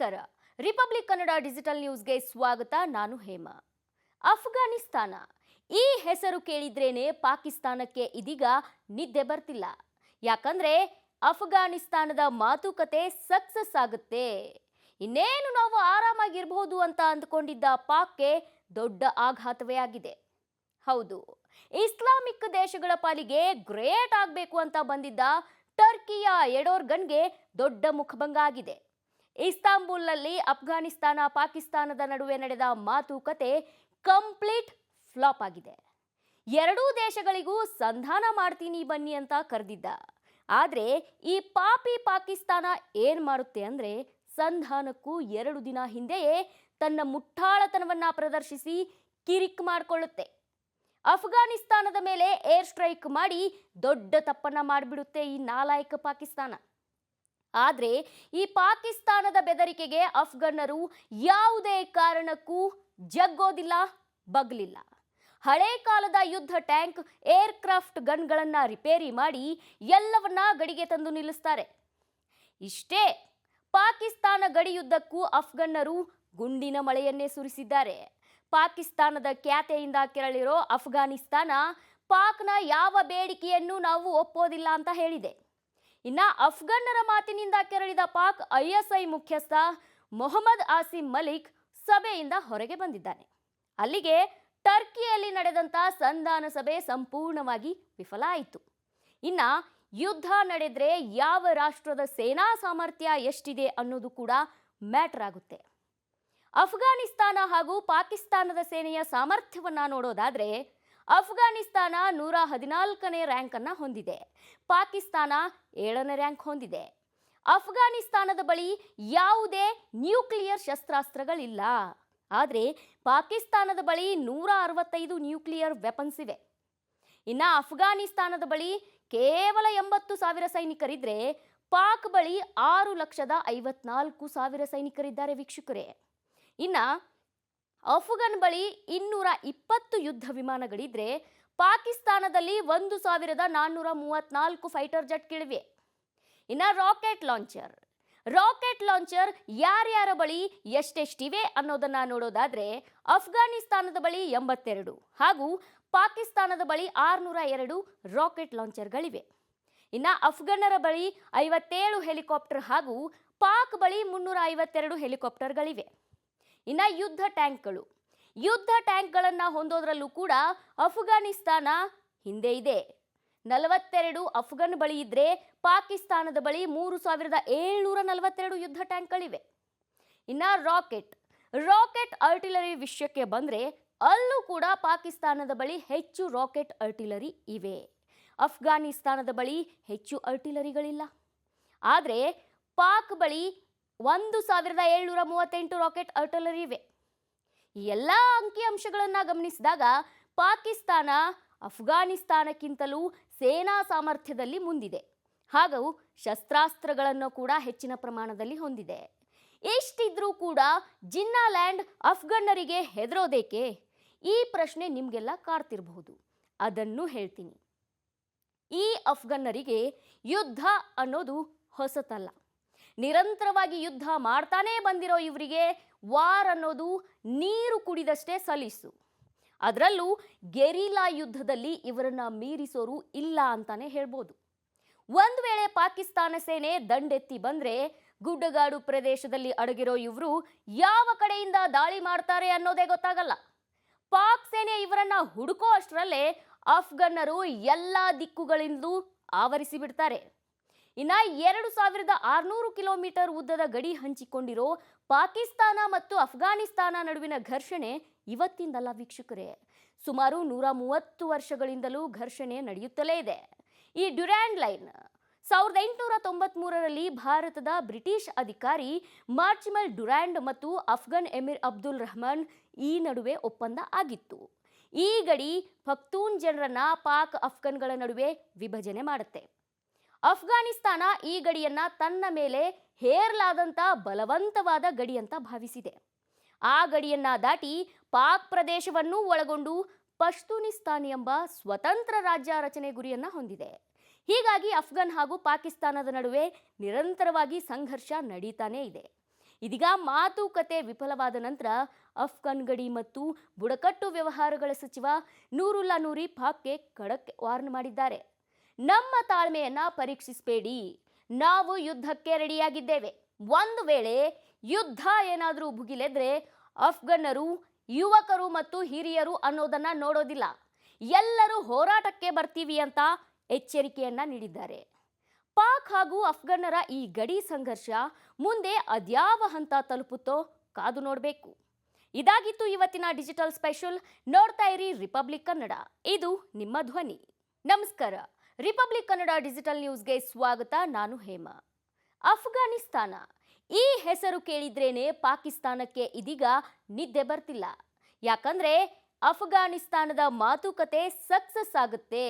ನಮಸ್ಕಾರ. Republic Kannada digital ನ್ಯೂಸ್ಗೆ ಸ್ವಾಗತ. ನಾನು ಹೇಮಾ. ಅಫ್ಘಾನಿಸ್ತಾನ ಈ ಹೆಸರು ಕೇಳಿದ್ರೇನೆ ಪಾಕಿಸ್ತಾನಕ್ಕೆ ಇದೀಗ ನಿದ್ದೆ ಬರ್ತಿಲ್ಲ. ಯಾಕಂದ್ರೆ ಅಫ್ಘಾನಿಸ್ತಾನದ ಮಾತುಕತೆ ಸಕ್ಸಸ್ ಆಗುತ್ತೆ. ಇನ್ನೇನು ನಾವು ಆರಾಮಾಗಿರಬಹುದು ಅಂತ ಅಂದ್ಕೊಂಡಿದ್ದ ಪಾಕ್ಗೆ ದೊಡ್ಡ ಆಘಾತವೇ ಆಗಿದೆ. ಹೌದು, ಇಸ್ಲಾಮಿಕ್ ದೇಶಗಳ ಪಾಲಿಗೆ ಗ್ರೇಟ್ ಆಗಬೇಕು ಅಂತ ಬಂದಿದ್ದ ಟರ್ಕಿಯ ಎರ್ಡೋಗನ್ಗೆ ದೊಡ್ಡ ಮುಖಭಂಗ ಆಗಿದೆ. ಇಸ್ತಾಂಬುಲ್ನಲ್ಲಿ ಅಫ್ಘಾನಿಸ್ತಾನ ಪಾಕಿಸ್ತಾನದ ನಡುವೆ ನಡೆದ ಮಾತುಕತೆ ಕಂಪ್ಲೀಟ್ ಫ್ಲಾಪ್ ಆಗಿದೆ. ಎರಡೂ ದೇಶಗಳಿಗೂ ಸಂಧಾನ ಮಾಡ್ತೀನಿ ಬನ್ನಿ ಅಂತ ಕರೆದಿದ್ದ. ಆದರೆ ಈ ಪಾಪಿ ಪಾಕಿಸ್ತಾನ ಏನ್ ಮಾಡುತ್ತೆ ಅಂದ್ರೆ, ಸಂಧಾನಕ್ಕೂ 2 ದಿನ ಹಿಂದೆಯೇ ತನ್ನ ಮುಟ್ಟಾಳತನವನ್ನ ಪ್ರದರ್ಶಿಸಿ ಕಿರಿಕ್ ಮಾಡಿಕೊಳ್ಳುತ್ತೆ. ಅಫ್ಘಾನಿಸ್ತಾನದ ಮೇಲೆ ಏರ್ ಸ್ಟ್ರೈಕ್ ಮಾಡಿ ದೊಡ್ಡ ತಪ್ಪನ್ನ ಮಾಡಿಬಿಡುತ್ತೆ ಈ ನಾಲಾಯಕ ಪಾಕಿಸ್ತಾನ. ಆದರೆ ಈ ಪಾಕಿಸ್ತಾನದ ಬೆದರಿಕೆಗೆ ಅಫ್ಘನ್ನರು ಯಾವುದೇ ಕಾರಣಕ್ಕೂ ಜಗ್ಗೋದಿಲ್ಲ, ಬಗ್ಲಿಲ್ಲ. ಹಳೆ ಕಾಲದ ಯುದ್ಧ ಟ್ಯಾಂಕ್, ಏರ್ಕ್ರಾಫ್ಟ್ ಗನ್ಗಳನ್ನ ರಿಪೇರಿ ಮಾಡಿ ಎಲ್ಲವನ್ನ ಗಡಿಗೆ ತಂದು ನಿಲ್ಲಿಸ್ತಾರೆ. ಇಷ್ಟೇ, ಪಾಕಿಸ್ತಾನ ಗಡಿಯುದ್ದಕ್ಕೂ ಅಫ್ಘನ್ನರು ಗುಂಡಿನ ಮಳೆಯನ್ನೇ ಸುರಿಸಿದ್ದಾರೆ. ಪಾಕಿಸ್ತಾನದ ಖ್ಯಾತೆಯಿಂದ ಕೆರಳಿರೋ ಅಫ್ಘಾನಿಸ್ತಾನ ಪಾಕ್ನ ಯಾವ ಬೇಡಿಕೆಯನ್ನು ನಾವು ಒಪ್ಪೋದಿಲ್ಲ ಅಂತ ಹೇಳಿದೆ. ಇನ್ನ ಅಫ್ಘನ್ನರ ಮಾತಿನಿಂದ ಕೆರಳಿದ ಪಾಕ್ ಐಎಸ್ಐ ಮುಖ್ಯಸ್ಥ ಮೊಹಮ್ಮದ್ ಆಸಿಮ್ ಮಲಿಕ್ ಸಭೆಯಿಂದ ಹೊರಗೆ ಬಂದಿದ್ದಾನೆ. ಅಲ್ಲಿಗೆ ಟರ್ಕಿಯಲ್ಲಿ ನಡೆದಂತ ಸಂಧಾನ ಸಭೆ ಸಂಪೂರ್ಣವಾಗಿ ವಿಫಲ ಆಯಿತು. ಇನ್ನ ಯುದ್ಧ ನಡೆದ್ರೆ ಯಾವ ರಾಷ್ಟ್ರದ ಸೇನಾ ಸಾಮರ್ಥ್ಯ ಎಷ್ಟಿದೆ ಅನ್ನೋದು ಕೂಡ ಮ್ಯಾಟರ್ ಆಗುತ್ತೆ. ಅಫ್ಘಾನಿಸ್ತಾನ ಹಾಗೂ ಪಾಕಿಸ್ತಾನದ ಸೇನೆಯ ಸಾಮರ್ಥ್ಯವನ್ನ ನೋಡೋದಾದ್ರೆ, ಅಫ್ಘಾನಿಸ್ತಾನ 114ನೇ ರ್ಯಾಂಕ್ ಅನ್ನ ಹೊಂದಿದೆ, ಪಾಕಿಸ್ತಾನ 7ನೇ ರ್ಯಾಂಕ್ ಹೊಂದಿದೆ. ಅಫ್ಘಾನಿಸ್ತಾನದ ಬಳಿ ಯಾವುದೇ ನ್ಯೂಕ್ಲಿಯರ್ ಶಸ್ತ್ರಾಸ್ತ್ರಗಳಿಲ್ಲ. ಆದರೆ ಪಾಕಿಸ್ತಾನದ ಬಳಿ 165 ನ್ಯೂಕ್ಲಿಯರ್ ವೆಪನ್ಸ್ ಇವೆ. ಇನ್ನು ಅಫ್ಘಾನಿಸ್ತಾನದ ಬಳಿ ಕೇವಲ 80,000 ಸೈನಿಕರಿದ್ರೆ, ಪಾಕ್ ಬಳಿ 6,54,000 ಸೈನಿಕರಿದ್ದಾರೆ ವೀಕ್ಷಕರೇ. ಇನ್ನ ಅಫ್ಘಾನ್ ಬಳಿ 220 ಯುದ್ಧ ವಿಮಾನಗಳಿದ್ರೆ, ಪಾಕಿಸ್ತಾನದಲ್ಲಿ 1,434 ಫೈಟರ್ ಜೆಟ್ಗಳಿವೆ. ಇನ್ನ ರಾಕೆಟ್ ಲಾಂಚರ್ ಯಾರ್ಯಾರ ಬಳಿ ಎಷ್ಟೆಷ್ಟಿವೆ ಅನ್ನೋದನ್ನ ನೋಡೋದಾದ್ರೆ, ಅಫ್ಘಾನಿಸ್ತಾನದ ಬಳಿ 82 ಹಾಗೂ ಪಾಕಿಸ್ತಾನದ ಬಳಿ 602 ರಾಕೆಟ್ ಲಾಂಚರ್ಗಳಿವೆ. ಇನ್ನ ಅಫ್ಘನ್ನರ ಬಳಿ 57 ಹೆಲಿಕಾಪ್ಟರ್ ಹಾಗೂ ಪಾಕ್ ಬಳಿ 352 ಹೆಲಿಕಾಪ್ಟರ್ಗಳಿವೆ. ಇನ್ನ ಯುದ್ಧ ಟ್ಯಾಂಕ್ಗಳನ್ನ ಹೊಂದೋದ್ರಲ್ಲೂ ಕೂಡ ಅಫ್ಘಾನಿಸ್ತಾನ ಹಿಂದೆ ಇದೆ. 42 ಅಫ್ಘನ್ ಬಳಿ ಇದ್ರೆ, ಪಾಕಿಸ್ತಾನದ ಬಳಿ 3,742 ಯುದ್ಧ ಟ್ಯಾಂಕ್ಗಳಿವೆ. ಇನ್ನ ರಾಕೆಟ್ ಆರ್ಟಿಲರಿ ವಿಷಯಕ್ಕೆ ಬಂದ್ರೆ, ಅಲ್ಲೂ ಕೂಡ ಪಾಕಿಸ್ತಾನದ ಬಳಿ ಹೆಚ್ಚು ರಾಕೆಟ್ ಆರ್ಟಿಲರಿ ಇವೆ. ಅಫ್ಘಾನಿಸ್ತಾನದ ಬಳಿ ಹೆಚ್ಚು ಆರ್ಟಿಲರಿಗಳಿಲ್ಲ. ಆದರೆ ಪಾಕ್ ಬಳಿ 1,738 ರಾಕೆಟ್ ಆರ್ಟಿಲರಿ ಇವೆ. ಈ ಎಲ್ಲ ಅಂಕಿಅಂಶಗಳನ್ನ ಗಮನಿಸಿದಾಗ ಪಾಕಿಸ್ತಾನ ಅಫ್ಘಾನಿಸ್ತಾನಕ್ಕಿಂತಲೂ ಸೇನಾ ಸಾಮರ್ಥ್ಯದಲ್ಲಿ ಮುಂದಿದೆ ಹಾಗೂ ಶಸ್ತ್ರಾಸ್ತ್ರಗಳನ್ನು ಕೂಡ ಹೆಚ್ಚಿನ ಪ್ರಮಾಣದಲ್ಲಿ ಹೊಂದಿದೆ. ಇಷ್ಟಿದ್ರೂ ಕೂಡ ಜಿನ್ನಾ ಲ್ಯಾಂಡ್ ಅಫ್ಘನ್ನರಿಗೆ ಹೆದರೋದೇಕೆ? ಈ ಪ್ರಶ್ನೆ ನಿಮಗೆಲ್ಲ ಕಾಡ್ತಿರಬಹುದು. ಅದನ್ನು ಹೇಳ್ತೀನಿ. ಈ ಅಫ್ಘನ್ನರಿಗೆ ಯುದ್ಧ ಅನ್ನೋದು ಹೊಸತಲ್ಲ. ನಿರಂತರವಾಗಿ ಯುದ್ಧ ಮಾಡ್ತಾನೇ ಬಂದಿರೋ ಇವರಿಗೆ ವಾರ್ ಅನ್ನೋದು ನೀರು ಕುಡಿದಷ್ಟೇ ಸಲೀಸು. ಅದರಲ್ಲೂ ಗೆರಿಲ್ಲಾ ಯುದ್ಧದಲ್ಲಿ ಇವರನ್ನ ಮೀರಿಸೋರು ಇಲ್ಲ ಅಂತಾನೆ ಹೇಳ್ಬೋದು. ಒಂದು ವೇಳೆ ಪಾಕಿಸ್ತಾನ ಸೇನೆ ದಂಡೆತ್ತಿ ಬಂದ್ರೆ, ಗುಡ್ಡಗಾಡು ಪ್ರದೇಶದಲ್ಲಿ ಅಡಗಿರೋ ಇವರು ಯಾವ ಕಡೆಯಿಂದ ದಾಳಿ ಮಾಡ್ತಾರೆ ಅನ್ನೋದೇ ಗೊತ್ತಾಗಲ್ಲ. ಪಾಕ್ ಸೇನೆ ಇವರನ್ನ ಹುಡುಕೋ ಅಷ್ಟರಲ್ಲೇ ಅಫ್ಘನ್ನರು ಎಲ್ಲ ದಿಕ್ಕುಗಳಿಂದಲೂ ಆವರಿಸಿ ಬಿಡ್ತಾರೆ. ಇನ್ನ 2,600 ಕಿಲೋಮೀಟರ್ ಉದ್ದದ ಗಡಿ ಹಂಚಿಕೊಂಡಿರೋ ಪಾಕಿಸ್ತಾನ ಮತ್ತು ಅಫ್ಘಾನಿಸ್ತಾನ ನಡುವಿನ ಘರ್ಷಣೆ ಇವತ್ತಿಂದಲ್ಲ ವೀಕ್ಷಕರೇ. ಸುಮಾರು 130 ವರ್ಷಗಳಿಂದಲೂ ಘರ್ಷಣೆ ನಡೆಯುತ್ತಲೇ ಇದೆ. ಈ ಡ್ಯುರಾಂಡ್ ಲೈನ್ 1893ರಲ್ಲಿ ಭಾರತದ ಬ್ರಿಟಿಷ್ ಅಧಿಕಾರಿ ಮಾರ್ಚಿಮಲ್ ಡ್ಯುರಾಂಡ್ ಮತ್ತು ಅಫ್ಘನ್ ಎಮಿರ್ ಅಬ್ದುಲ್ ರಹಮಾನ್ ಈ ನಡುವೆ ಒಪ್ಪಂದ ಆಗಿತ್ತು. ಈ ಗಡಿ ಪಖ್ತೂನ್ ಜನರನ್ನ ಪಾಕ್ ಅಫ್ಘನ್ಗಳ ನಡುವೆ ವಿಭಜನೆ ಮಾಡುತ್ತೆ. ಅಫ್ಘಾನಿಸ್ತಾನ ಈ ಗಡಿಯನ್ನ ತನ್ನ ಮೇಲೆ ಹೇರಲಾದಂತ ಬಲವಂತವಾದ ಗಡಿ ಅಂತ ಭಾವಿಸಿದೆ. ಆ ಗಡಿಯನ್ನ ದಾಟಿ ಪಾಕ್ ಪ್ರದೇಶವನ್ನು ಒಳಗೊಂಡು ಪಶ್ತೂನಿಸ್ತಾನ್ ಎಂಬ ಸ್ವತಂತ್ರ ರಾಜ್ಯ ರಚನೆ ಗುರಿಯನ್ನ ಹೊಂದಿದೆ. ಹೀಗಾಗಿ ಅಫ್ಘಾನ್ ಹಾಗೂ ಪಾಕಿಸ್ತಾನದ ನಡುವೆ ನಿರಂತರವಾಗಿ ಸಂಘರ್ಷ ನಡೀತಾನೇ ಇದೆ. ಇದೀಗ ಮಾತುಕತೆ ವಿಫಲವಾದ ನಂತರ ಅಫ್ಘಾನ್ ಗಡಿ ಮತ್ತು ಬುಡಕಟ್ಟು ವ್ಯವಹಾರಗಳ ಸಚಿವ ನೂರುಲ್ಲಾ ನೂರಿ ಪಾಕ್ಗೆ ಖಡಕ್ ವಾರ್ನ್ ಮಾಡಿದ್ದಾರೆ. ನಮ್ಮ ತಾಳ್ಮೆಯನ್ನ ಪರೀಕ್ಷಿಸಬೇಡಿ, ನಾವು ಯುದ್ಧಕ್ಕೆ ರೆಡಿಯಾಗಿದ್ದೇವೆ. ಒಂದು ವೇಳೆ ಯುದ್ಧ ಏನಾದರೂ ಭುಗಿಲೆದ್ರೆ ಅಫ್ಘನ್ನರು ಯುವಕರು ಮತ್ತು ಹಿರಿಯರು ಅನ್ನೋದನ್ನ ನೋಡೋದಿಲ್ಲ, ಎಲ್ಲರೂ ಹೋರಾಟಕ್ಕೆ ಬರ್ತೀವಿ ಅಂತ ಎಚ್ಚರಿಕೆಯನ್ನ ನೀಡಿದ್ದಾರೆ. ಪಾಕ್ ಹಾಗೂ ಅಫ್ಘನ್ನರ ಈ ಗಡಿ ಸಂಘರ್ಷ ಮುಂದೆ ಅದ್ಯಾವ ಹಂತ ತಲುಪುತ್ತೋ ಕಾದು ನೋಡಬೇಕು. ಇದಾಗಿತ್ತು ಇವತ್ತಿನ ಡಿಜಿಟಲ್ ಸ್ಪೆಷಲ್. ನೋಡ್ತಾ ಇರಿ ರಿಪಬ್ಲಿಕ್ ಕನ್ನಡ, ಇದು ನಿಮ್ಮ ಧ್ವನಿ. ನಮಸ್ಕಾರ. ರಿಪಬ್ಲಿಕ್ ಕನ್ನಡ ಡಿಜಿಟಲ್ ನ್ಯೂಸ್ಗೆ ಸ್ವಾಗತ. ನಾನು ಹೇಮಾ. ಅಫ್ಘಾನಿಸ್ತಾನ ಈ ಹೆಸರು ಕೇಳಿದ್ರೇನೆ ಪಾಕಿಸ್ತಾನಕ್ಕೆ ಇದೀಗ ನಿದ್ದೆ ಬರ್ತಿಲ್ಲ. ಯಾಕಂದ್ರೆ ಅಫ್ಘಾನಿಸ್ತಾನದ ಮಾತುಕತೆ ಸಕ್ಸಸ್ ಆಗುತ್ತೆ,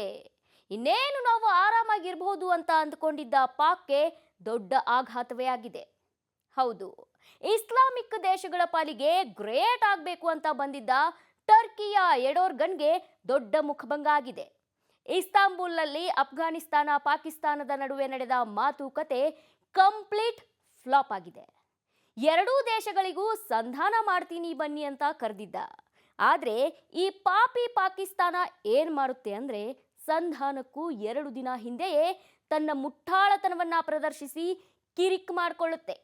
ಇನ್ನೇನು ನಾವು ಆರಾಮಾಗಿರ್ಬಹುದು ಅಂತ ಅಂದ್ಕೊಂಡಿದ್ದ ಪಾಕ್ಗೆ ದೊಡ್ಡ ಆಘಾತವೇ ಆಗಿದೆ. ಹೌದು, ಇಸ್ಲಾಮಿಕ್ ದೇಶಗಳ ಪಾಲಿಗೆ ಗ್ರೇಟ್ ಆಗಬೇಕು ಅಂತ ಬಂದಿದ್ದ ಟರ್ಕಿಯ ಎರ್ಡೋಗನ್ಗೆ ದೊಡ್ಡ ಮುಖಭಂಗ ಆಗಿದೆ. ಇಸ್ತಾಂಬುಲ್ನಲ್ಲಿ ಅಫ್ಘಾನಿಸ್ತಾನ ಪಾಕಿಸ್ತಾನದ ನಡುವೆ ನಡೆದ ಮಾತುಕತೆ ಕಂಪ್ಲೀಟ್ ಫ್ಲಾಪ್ ಆಗಿದೆ. ಎರಡೂ ದೇಶಗಳಿಗೂ ಸಂಧಾನ ಮಾಡ್ತೀನಿ ಬನ್ನಿ ಅಂತ ಕರೆದಿದ್ದ. ಆದರೆ ಈ ಪಾಪಿ ಪಾಕಿಸ್ತಾನ ಏನ್ ಮಾಡುತ್ತೆ ಅಂದ್ರೆ, ಸಂಧಾನಕ್ಕೂ 2 ದಿನ ಹಿಂದೆಯೇ ತನ್ನ ಮುಟ್ಟಾಳತನವನ್ನ ಪ್ರದರ್ಶಿಸಿ ಕಿರಿಕ್ ಮಾಡಿಕೊಳ್ಳುತ್ತೆ.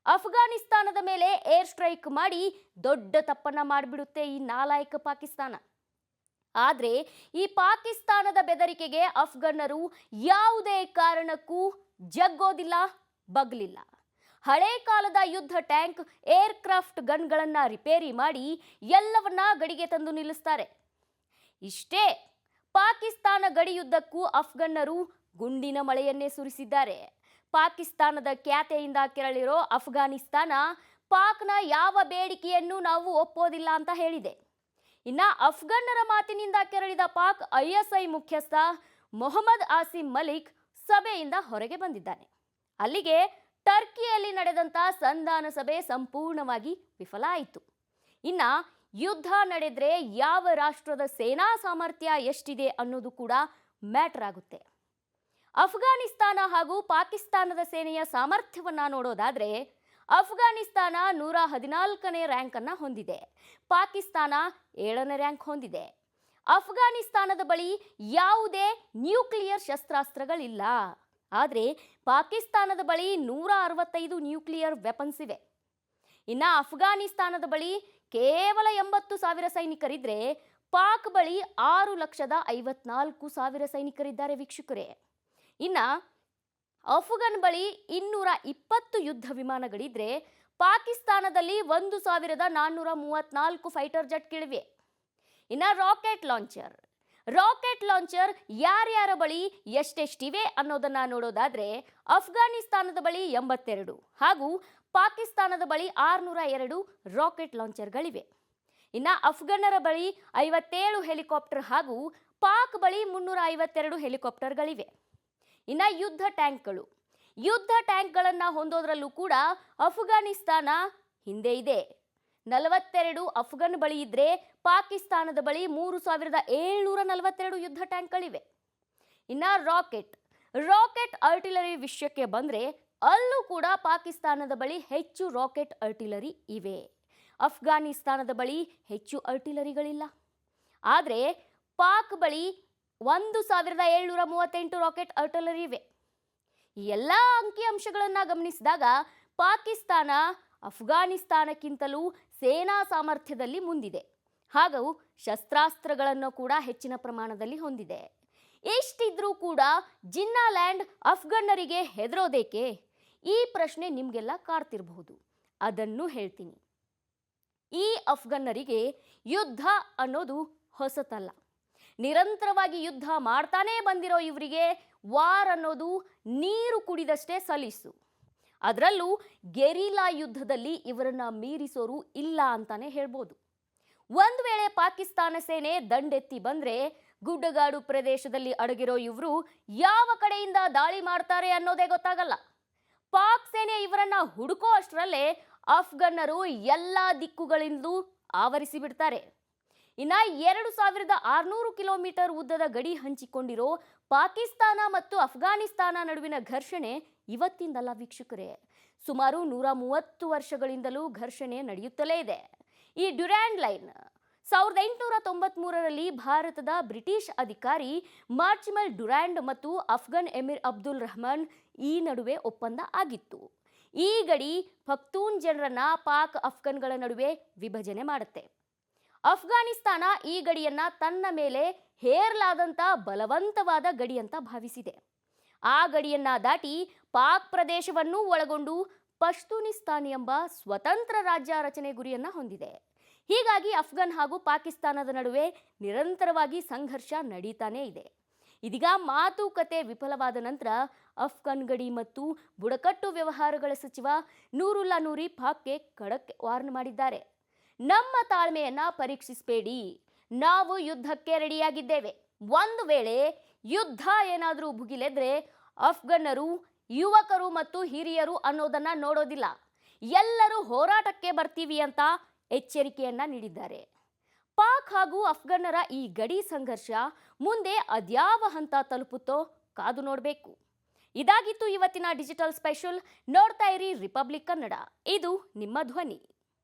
ಅಫ್ಘಾನಿಸ್ತಾನದ ಮೇಲೆ ಏರ್ ಸ್ಟ್ರೈಕ್ ಮಾಡಿ ದೊಡ್ಡ ತಪ್ಪನ್ನ ಮಾಡಿಬಿಡುತ್ತೆ ಈ ನಾಲಾಯಕ ಪಾಕಿಸ್ತಾನ. ಆದರೆ ಈ ಪಾಕಿಸ್ತಾನದ ಬೆದರಿಕೆಗೆ ಅಫ್ಘನ್ನರು ಯಾವುದೇ ಕಾರಣಕ್ಕೂ ಜಗ್ಗೋದಿಲ್ಲ, ಬಗ್ಲಿಲ್ಲ. ಹಳೆ ಕಾಲದ ಯುದ್ಧ ಟ್ಯಾಂಕ್, ಏರ್ಕ್ರಾಫ್ಟ್ ಗನ್ಗಳನ್ನ ರಿಪೇರಿ ಮಾಡಿ ಎಲ್ಲವನ್ನ ಗಡಿಗೆ ತಂದು ನಿಲ್ಲಿಸ್ತಾರೆ. ಇಷ್ಟೇ, ಪಾಕಿಸ್ತಾನ ಗಡಿಯುದ್ದಕ್ಕೂ ಅಫ್ಘನ್ನರು ಗುಂಡಿನ ಮಳೆಯನ್ನೇ ಸುರಿಸಿದ್ದಾರೆ. ಪಾಕಿಸ್ತಾನದ ಖ್ಯಾತೆಯಿಂದ ಕೆರಳಿರೋ ಅಫ್ಘಾನಿಸ್ತಾನ ಪಾಕ್ನ ಯಾವ ಬೇಡಿಕೆಯನ್ನು ನಾವು ಒಪ್ಪೋದಿಲ್ಲ ಅಂತ ಹೇಳಿದೆ. ಇನ್ನ ಅಫ್ಘನ್ನರ ಮಾತಿನಿಂದ ಕೆರಳಿದ ಪಾಕ್ ಐಎಸ್ಐ ಮುಖ್ಯಸ್ಥ ಮೊಹಮ್ಮದ್ ಆಸಿಮ್ ಮಲಿಕ್ ಸಭೆಯಿಂದ ಹೊರಗೆ ಬಂದಿದ್ದಾನೆ. ಅಲ್ಲಿಗೆ ಟರ್ಕಿಯಲ್ಲಿ ನಡೆದಂತ ಸಂಧಾನ ಸಭೆ ಸಂಪೂರ್ಣವಾಗಿ ವಿಫಲ ಆಯಿತು. ಇನ್ನ ಯುದ್ಧ ನಡೆದ್ರೆ ಯಾವ ರಾಷ್ಟ್ರದ ಸೇನಾ ಸಾಮರ್ಥ್ಯ ಎಷ್ಟಿದೆ ಅನ್ನೋದು ಕೂಡ ಮ್ಯಾಟರ್ ಆಗುತ್ತೆ. ಅಫ್ಘಾನಿಸ್ತಾನ ಹಾಗೂ ಪಾಕಿಸ್ತಾನದ ಸೇನೆಯ ಸಾಮರ್ಥ್ಯವನ್ನ ನೋಡೋದಾದ್ರೆ, ಅಫ್ಘಾನಿಸ್ತಾನ 114ನೇ ರ್ಯಾಂಕ್ ಅನ್ನ ಹೊಂದಿದೆ, ಪಾಕಿಸ್ತಾನ 7ನೇ ರ್ಯಾಂಕ್ ಹೊಂದಿದೆ. ಅಫ್ಘಾನಿಸ್ತಾನದ ಬಳಿ ಯಾವುದೇ ನ್ಯೂಕ್ಲಿಯರ್ ಶಸ್ತ್ರಾಸ್ತ್ರಗಳಿಲ್ಲ, ಆದರೆ ಪಾಕಿಸ್ತಾನದ ಬಳಿ 165 ನ್ಯೂಕ್ಲಿಯರ್ ವೆಪನ್ಸ್ ಇವೆ. ಇನ್ನು ಅಫ್ಘಾನಿಸ್ತಾನದ ಬಳಿ ಕೇವಲ 80,000 ಸೈನಿಕರಿದ್ರೆ ಪಾಕ್ ಬಳಿ 6,54,000 ಸೈನಿಕರಿದ್ದಾರೆ ವೀಕ್ಷಕರೇ. ಇನ್ನ ಅಫ್ಘಾನ್ ಬಳಿ 220 ಯುದ್ಧ ವಿಮಾನಗಳಿದ್ರೆ ಪಾಕಿಸ್ತಾನದಲ್ಲಿ 1,434 ಫೈಟರ್ ಜೆಟ್ಗಳಿವೆ. ಇನ್ನ ರಾಕೆಟ್ ಲಾಂಚರ್ ಯಾರ್ಯಾರ ಬಳಿ ಎಷ್ಟೆಷ್ಟಿವೆ ಅನ್ನೋದನ್ನ ನೋಡೋದಾದ್ರೆ, ಅಫ್ಘಾನಿಸ್ತಾನದ ಬಳಿ 82 ಹಾಗೂ ಪಾಕಿಸ್ತಾನದ ಬಳಿ 602 ರಾಕೆಟ್ ಲಾಂಚರ್ಗಳಿವೆ. ಇನ್ನ ಅಫ್ಘನ್ನರ ಬಳಿ 57 ಹೆಲಿಕಾಪ್ಟರ್ ಹಾಗೂ ಪಾಕ್ ಬಳಿ 352 ಹೆಲಿಕಾಪ್ಟರ್ಗಳಿವೆ. ಇನ್ನ ಯುದ್ಧ ಟ್ಯಾಂಕ್ಗಳನ್ನ ಹೊಂದೋದ್ರಲ್ಲೂ ಕೂಡ ಅಫ್ಘಾನಿಸ್ತಾನ ಹಿಂದೆ ಇದೆ. 42 ಅಫ್ಘನ್ ಬಳಿ ಇದ್ರೆ ಪಾಕಿಸ್ತಾನದ ಬಳಿ 3,742 ಯುದ್ಧ ಟ್ಯಾಂಕ್ಗಳಿವೆ. ಇನ್ನ ರಾಕೆಟ್ ಆರ್ಟಿಲರಿ ವಿಷಯಕ್ಕೆ ಬಂದ್ರೆ ಅಲ್ಲೂ ಕೂಡ ಪಾಕಿಸ್ತಾನದ ಬಳಿ ಹೆಚ್ಚು ರಾಕೆಟ್ ಆರ್ಟಿಲರಿ ಇವೆ, ಅಫ್ಘಾನಿಸ್ತಾನದ ಬಳಿ ಹೆಚ್ಚು ಆರ್ಟಿಲರಿಗಳಿಲ್ಲ. ಆದರೆ ಪಾಕ್ ಬಳಿ 1,738 ರಾಕೆಟ್ ಆರ್ಟಿಲರಿ ಇವೆ. ಈ ಎಲ್ಲ ಅಂಕಿಅಂಶಗಳನ್ನು ಗಮನಿಸಿದಾಗ ಪಾಕಿಸ್ತಾನ ಅಫ್ಘಾನಿಸ್ತಾನಕ್ಕಿಂತಲೂ ಸೇನಾ ಸಾಮರ್ಥ್ಯದಲ್ಲಿ ಮುಂದಿದೆ, ಹಾಗೂ ಶಸ್ತ್ರಾಸ್ತ್ರಗಳನ್ನು ಕೂಡ ಹೆಚ್ಚಿನ ಪ್ರಮಾಣದಲ್ಲಿ ಹೊಂದಿದೆ. ಇಷ್ಟಿದ್ರೂ ಕೂಡ ಜಿನ್ನಾ ಲ್ಯಾಂಡ್ ಅಫ್ಘನ್ನರಿಗೆ ಹೆದರೋದೇಕೆ? ಈ ಪ್ರಶ್ನೆ ನಿಮಗೆಲ್ಲ ಕಾಡ್ತಿರಬಹುದು, ಅದನ್ನು ಹೇಳ್ತೀನಿ. ಈ ಅಫ್ಘನ್ನರಿಗೆ ಯುದ್ಧ ಅನ್ನೋದು ಹೊಸತಲ್ಲ, ನಿರಂತರವಾಗಿ ಯುದ್ಧ ಮಾಡ್ತಾನೇ ಬಂದಿರೋ ಇವರಿಗೆ ವಾರ್ ಅನ್ನೋದು ನೀರು ಕುಡಿದಷ್ಟೇ ಸಲೀಸು. ಅದರಲ್ಲೂ ಗೆರಿಲ್ಲಾ ಯುದ್ಧದಲ್ಲಿ ಇವರನ್ನ ಮೀರಿಸೋರು ಇಲ್ಲ ಅಂತಾನೆ ಹೇಳ್ಬೋದು. ಒಂದು ವೇಳೆ ಪಾಕಿಸ್ತಾನ ಸೇನೆ ದಂಡೆತ್ತಿ ಬಂದ್ರೆ ಗುಡ್ಡಗಾಡು ಪ್ರದೇಶದಲ್ಲಿ ಅಡಗಿರೋ ಇವರು ಯಾವ ಕಡೆಯಿಂದ ದಾಳಿ ಮಾಡ್ತಾರೆ ಅನ್ನೋದೇ ಗೊತ್ತಾಗಲ್ಲ. ಪಾಕ್ ಸೇನೆ ಇವರನ್ನ ಹುಡುಕೋ ಅಷ್ಟರಲ್ಲೇ ಅಫ್ಘನ್ನರು ಎಲ್ಲ ದಿಕ್ಕುಗಳಿಂದಲೂ ಆವರಿಸಿ ಬಿಡ್ತಾರೆ. ಇನ್ನ 2,600 ಕಿಲೋಮೀಟರ್ ಉದ್ದದ ಗಡಿ ಹಂಚಿಕೊಂಡಿರೋ ಪಾಕಿಸ್ತಾನ ಮತ್ತು ಅಫ್ಘಾನಿಸ್ತಾನ ನಡುವಿನ ಘರ್ಷಣೆ ಇವತ್ತಿಂದಲ್ಲ ವೀಕ್ಷಕರೇ, ಸುಮಾರು 130 ವರ್ಷಗಳಿಂದಲೂ ಘರ್ಷಣೆ ನಡೆಯುತ್ತಲೇ ಇದೆ. ಈ ಡ್ಯುರಾಂಡ್ ಲೈನ್ 1893ರಲ್ಲಿ ಭಾರತದ ಬ್ರಿಟಿಷ್ ಅಧಿಕಾರಿ ಮಾರ್ಚಿಮಲ್ ಡ್ಯುರಾಂಡ್ ಮತ್ತು ಅಫ್ಘನ್ ಎಮಿರ್ ಅಬ್ದುಲ್ ರಹಮಾನ್ ಈ ನಡುವೆ ಒಪ್ಪಂದ ಆಗಿತ್ತು. ಈ ಗಡಿ ಪಖ್ತೂನ್ ಜನರನ್ನ ಪಾಕ್ ಅಫ್ಘನ್ಗಳ ನಡುವೆ ವಿಭಜನೆ ಮಾಡುತ್ತೆ. ಅಫ್ಘಾನಿಸ್ತಾನ ಈ ಗಡಿಯನ್ನ ತನ್ನ ಮೇಲೆ ಹೇರಲಾದಂಥ ಬಲವಂತವಾದ ಗಡಿ ಅಂತ ಭಾವಿಸಿದೆ. ಆ ಗಡಿಯನ್ನ ದಾಟಿ ಪಾಕ್ ಪ್ರದೇಶವನ್ನು ಒಳಗೊಂಡು ಪಶ್ತೂನಿಸ್ತಾನ್ ಎಂಬ ಸ್ವತಂತ್ರ ರಾಜ್ಯ ರಚನೆ ಗುರಿಯನ್ನ ಹೊಂದಿದೆ. ಹೀಗಾಗಿ ಅಫ್ಘಾನ್ ಹಾಗೂ ಪಾಕಿಸ್ತಾನದ ನಡುವೆ ನಿರಂತರವಾಗಿ ಸಂಘರ್ಷ ನಡೀತಾನೇ ಇದೆ. ಇದೀಗ ಮಾತುಕತೆ ವಿಫಲವಾದ ನಂತರ ಅಫ್ಘಾನ್ ಗಡಿ ಮತ್ತು ಬುಡಕಟ್ಟು ವ್ಯವಹಾರಗಳ ಸಚಿವ ನೂರುಲ್ಲಾ ನೂರಿ ಪಾಕ್ಗೆ ಖಡಕ್ ವಾರ್ನ್ ಮಾಡಿದ್ದಾರೆ. ನಮ್ಮ ತಾಳ್ಮೆಯನ್ನ ಪರೀಕ್ಷಿಸಬೇಡಿ, ನಾವು ಯುದ್ಧಕ್ಕೆ ರೆಡಿಯಾಗಿದ್ದೇವೆ. ಒಂದು ವೇಳೆ ಯುದ್ಧ ಏನಾದರೂ ಭುಗಿಲೆದ್ರೆ ಅಫ್ಘನ್ನರು ಯುವಕರು ಮತ್ತು ಹಿರಿಯರು ಅನ್ನೋದನ್ನ ನೋಡೋದಿಲ್ಲ, ಎಲ್ಲರೂ ಹೋರಾಟಕ್ಕೆ ಬರ್ತೀವಿ ಅಂತ ಎಚ್ಚರಿಕೆಯನ್ನ ನೀಡಿದ್ದಾರೆ. ಪಾಕ್ ಹಾಗೂ ಅಫ್ಘನ್ನರ ಈ ಗಡಿ ಸಂಘರ್ಷ ಮುಂದೆ ಅದ್ಯಾವ ಹಂತ ತಲುಪುತ್ತೋ ಕಾದು ನೋಡಬೇಕು. ಇದಾಗಿತ್ತು ಇವತ್ತಿನ ಡಿಜಿಟಲ್ ಸ್ಪೆಷಲ್. ನೋಡ್ತಾ ಇರಿ ರಿಪಬ್ಲಿಕ್ ಕನ್ನಡ, ಇದು ನಿಮ್ಮ ಧ್ವನಿ.